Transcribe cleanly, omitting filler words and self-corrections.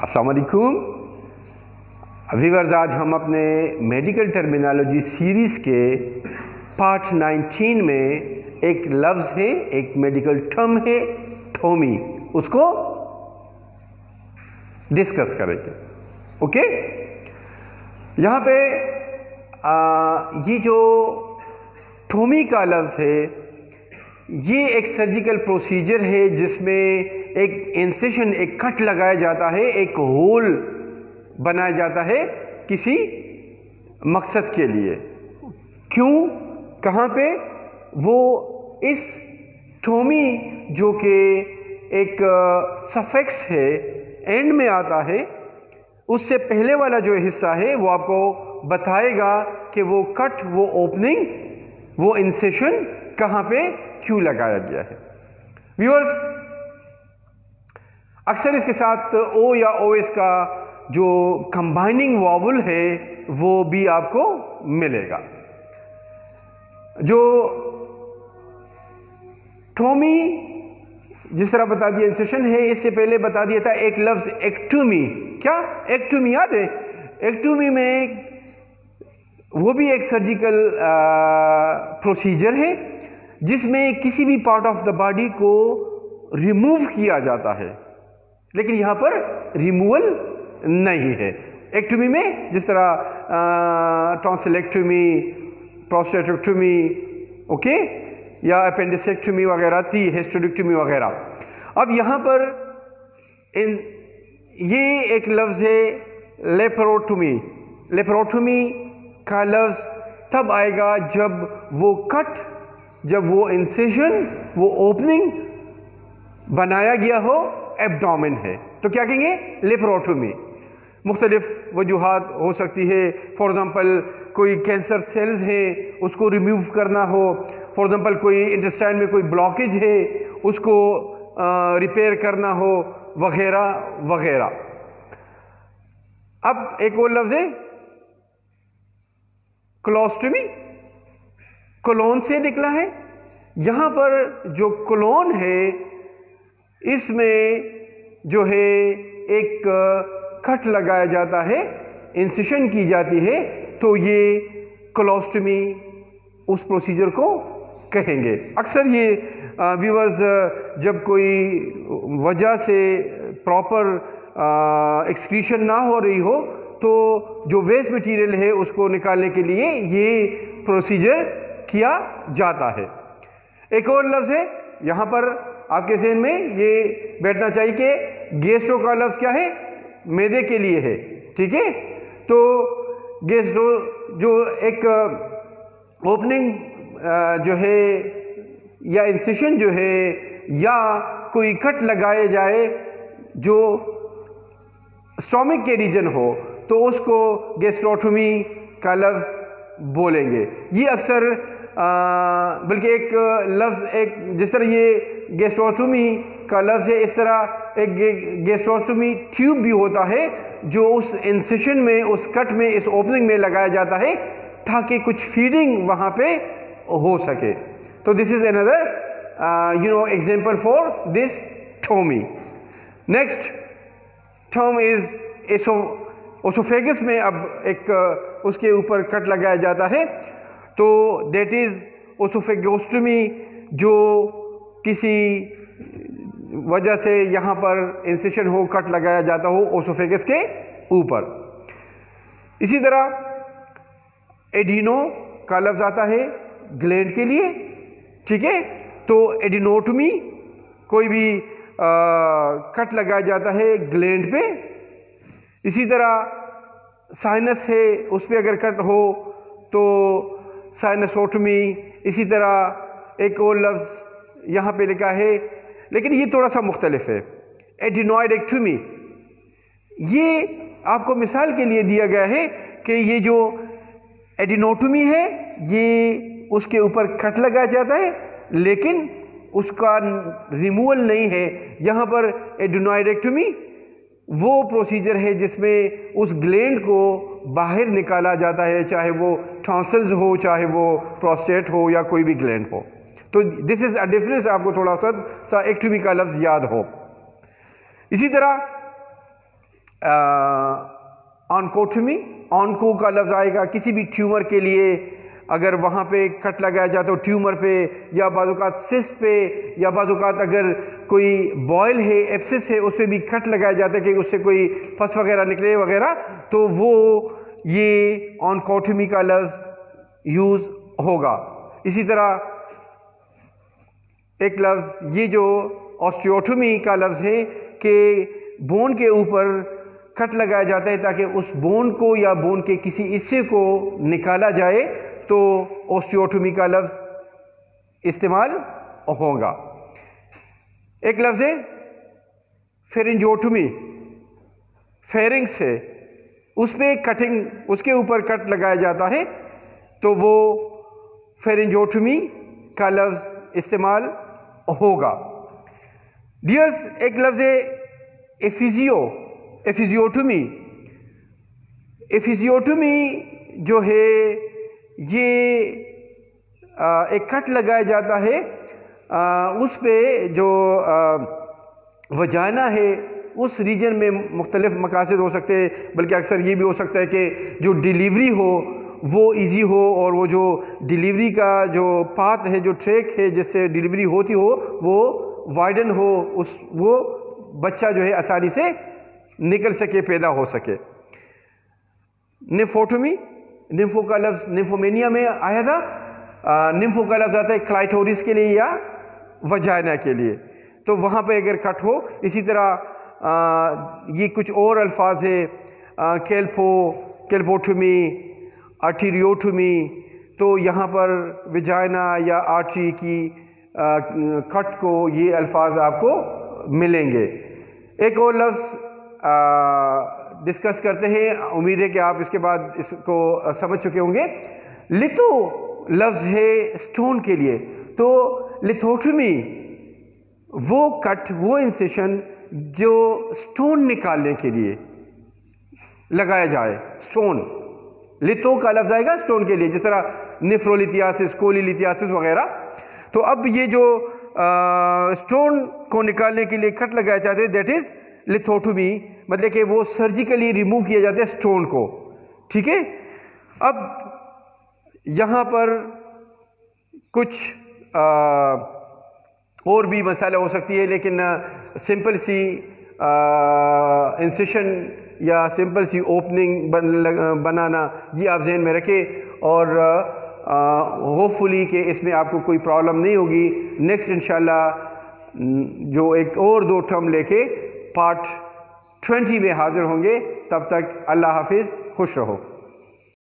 अस्सलाम वालेकुम व्यूअर्स, आज हम अपने मेडिकल टर्मिनोलॉजी सीरीज़ के पार्ट 19 में एक लफ्ज़ है, एक मेडिकल टर्म है ठोमी, उसको डिस्कस करेंगे। ओके, यहाँ पे ये जो ठोमी का लफ्ज़ है, ये एक सर्जिकल प्रोसीजर है जिसमें एक इंसिशन, एक कट लगाया जाता है, एक होल बनाया जाता है किसी मकसद के लिए। क्यों, कहाँ पे? वो इस ठोमी जो कि एक सफिक्स है, एंड में आता है, उससे पहले वाला जो हिस्सा है वो आपको बताएगा कि वो कट, वो ओपनिंग, वो इंसिशन कहाँ पे क्यों लगाया गया है। व्यूअर्स, अक्सर इसके साथ ओ या ओएस का जो कंबाइनिंग वॉवल है वो भी आपको मिलेगा। जो ठोमी जिस तरह बता दिया इंसेशन है, इससे पहले बता दिया था एक लफ्ज एक्टोमी। क्या एक्टोमी याद है? एक्टोमी में वो भी एक सर्जिकल प्रोसीजर है जिसमें किसी भी पार्ट ऑफ द बॉडी को रिमूव किया जाता है, लेकिन यहां पर रिमूवल नहीं है। एक्टोमी में जिस तरह टॉन्सिलेक्टोमी, प्रोस्टेटेक्टोमी, ओके, या अपेंडिसेक्टोमी वगैरह थी, हिस्टेरेक्टोमी वगैरह। अब यहां पर ये एक लफ्ज है लेप्रोटोमी। लेप्रोटोमी का लफ्ज तब आएगा जब वो कट, जब वो इंसिशन, वो ओपनिंग बनाया गया हो एब्डोमेन है, तो क्या कहेंगे? लेप्रोटोमी। मुख्तलिफ वजूहात हो सकती है। फॉर एग्जांपल कोई कैंसर सेल्स हैं, उसको रिमूव करना हो। फॉर एग्जांपल कोई इंटेस्टाइन में कोई ब्लॉकेज है, उसको रिपेयर करना हो, वगैरह वगैरह। अब एक और लफ्ज है कोलोस्टोमी। कोलोन से निकला है। यहां पर जो कोलोन है, इसमें जो है एक कट लगाया जाता है, इंसिशन की जाती है, तो ये कोलोस्टोमी उस प्रोसीजर को कहेंगे। अक्सर ये व्यूअर्स जब कोई वजह से प्रॉपर एक्सक्रीशन ना हो रही हो, तो जो वेस्ट मटेरियल है उसको निकालने के लिए ये प्रोसीजर किया जाता है। एक और लफ्ज है यहां पर आपके ज़हन में ये बैठना चाहिए कि गैस्ट्रो का लफ्ज क्या है? मैदे के लिए है, ठीक है। तो गैस्ट्रो जो एक ओपनिंग जो है या इंसिशन जो है या कोई कट लगाए जाए जो स्टोमिक के रीजन हो, तो उसको गैस्ट्रोटोमी का लफ्ज बोलेंगे। ये अक्सर बल्कि एक लफ्ज, एक जिस तरह ये गैस्ट्रोटोमी का लफ्ज है, इस तरह एक गैस्ट्रोटोमी ट्यूब भी होता है जो उस इंसिशन में, उस कट में, इस ओपनिंग में लगाया जाता है ताकि कुछ फीडिंग वहां पे हो सके। तो this is another example for this ठोमी। नेक्स्ट टर्म इज ओसोफेगस में अब एक उसके ऊपर कट लगाया जाता है, तो दैट इज ओसोफेगोस्टोमी। जो किसी वजह से यहां पर इंसिशन हो, कट लगाया जाता हो ओसोफेगस के ऊपर। इसी तरह एडिनो का लफ्ज आता है ग्लैंड के लिए, ठीक है। तो एडिनोटोमी, कोई भी कट लगाया जाता है ग्लैंड पे। इसी तरह साइनस है, उस पर अगर कट हो तो साइनसोटोमी। इसी तरह एक और लफ्ज यहाँ पे लिखा है, लेकिन ये थोड़ा सा मुख्तलिफ है, एडिनोइडेक्टोमी। ये आपको मिसाल के लिए दिया गया है कि ये जो एडिनोटोमी है, ये उसके ऊपर कट लगाया जाता है लेकिन उसका रिमूवल नहीं है। यहाँ पर एडिनोइडेक्टोमी वो प्रोसीजर है जिसमें उस ग्लैंड को बाहर निकाला जाता है, चाहे वो टॉन्सिल्स हो, चाहे वो प्रोस्टेट हो, या कोई भी ग्लैंड हो। तो दिस इज अ डिफरेंस, आपको थोड़ा सा एक्टोमी का लफ्ज याद हो। इसी तरह ऑनकोटमी, ऑनको का लफ्ज़ आएगा किसी भी ट्यूमर के लिए, अगर वहाँ पे कट लगाया जाए तो ट्यूमर पे, या बाज़-औक़ात सिस्ट पे, या बाज़-औक़ात अगर कोई बॉयल है, एब्सिस है, उस पर भी कट लगाया जाता है कि उससे कोई पस वगैरह निकले वगैरह, तो वो ये ऑनकोटमी का लफ्ज़ यूज़ होगा। इसी तरह एक लफ्ज़ ये जो ऑस्टियोटोमी का लफ्ज़ है कि बोन के ऊपर कट लगाया जाता है ताकि उस बोन को या बोन के किसी हिस्से को निकाला जाए, तो ऑस्टियोटोमी का लफ्ज़ इस्तेमाल होगा। एक लफ्ज़ है फेरिंजियोटोमी, फेरिंग्स है, उस पर कटिंग, उसके ऊपर कट लगाया जाता है, तो वो फेरिंजियोटोमी का लफ्ज़ इस्तेमाल होगा। डियर्स, एक लफ्ज़ है एफिजियोटोमी। एफिजियोटोमी जो है ये एक कट लगाया जाता है, उस पे जो वजाना है उस रीजन में मुख्तलिफ मकासद हो सकते हैं, बल्कि अक्सर ये भी हो सकता है कि जो डिलीवरी हो वो इजी हो, और वो जो डिलीवरी का जो पाथ है, जो ट्रैक है जिससे डिलीवरी होती हो, वो वाइडन हो, वो बच्चा जो है आसानी से निकल सके, पैदा हो सके। निम्फोटोमी, निम्फो का लफ्ज़ निम्फोमेनिया में आया था, निम्फो का लफ्ज़ आता है क्लाइटोरिस के लिए या वजाइना के लिए, तो वहाँ पे अगर कट हो। इसी तरह ये कुछ और अल्फाज है, केल्पोटोमी, आर्टीरियोटोमी, तो यहाँ पर वजाइना या आर्टरी की कट को ये अल्फाज आपको मिलेंगे। एक और लफ्ज़ डिस्कस करते हैं, उम्मीद है कि आप इसके बाद इसको समझ चुके होंगे। लिथो लफ्ज़ है स्टोन के लिए, तो लिथोटोमी वो कट, वो इंसेशन जो स्टोन निकालने के लिए लगाया जाए। स्टोन, लिथो का लफ्ज़ आएगा स्टोन के लिए, जिस तरह नेफ्रोलिथियासिस, कोलीलिथियासिस वगैरह। तो अब ये जो स्टोन को निकालने के लिए कट लगाए जाते हैं, दैट इज़ लिथोटोमी, मतलब कि वो सर्जिकली रिमूव किया जाता है स्टोन को। ठीक है, अब यहाँ पर कुछ और भी मसाला हो सकती है, लेकिन सिंपल सी इंसेशन या सिंपल सी ओपनिंग बनाना ये आप जहन में रखें, और होपफुली कि इसमें आपको कोई प्रॉब्लम नहीं होगी। नेक्स्ट इंशाल्लाह जो एक और 2 टर्म लेके पार्ट 20 में हाजिर होंगे। तब तक अल्लाह हाफिज़, खुश रहो।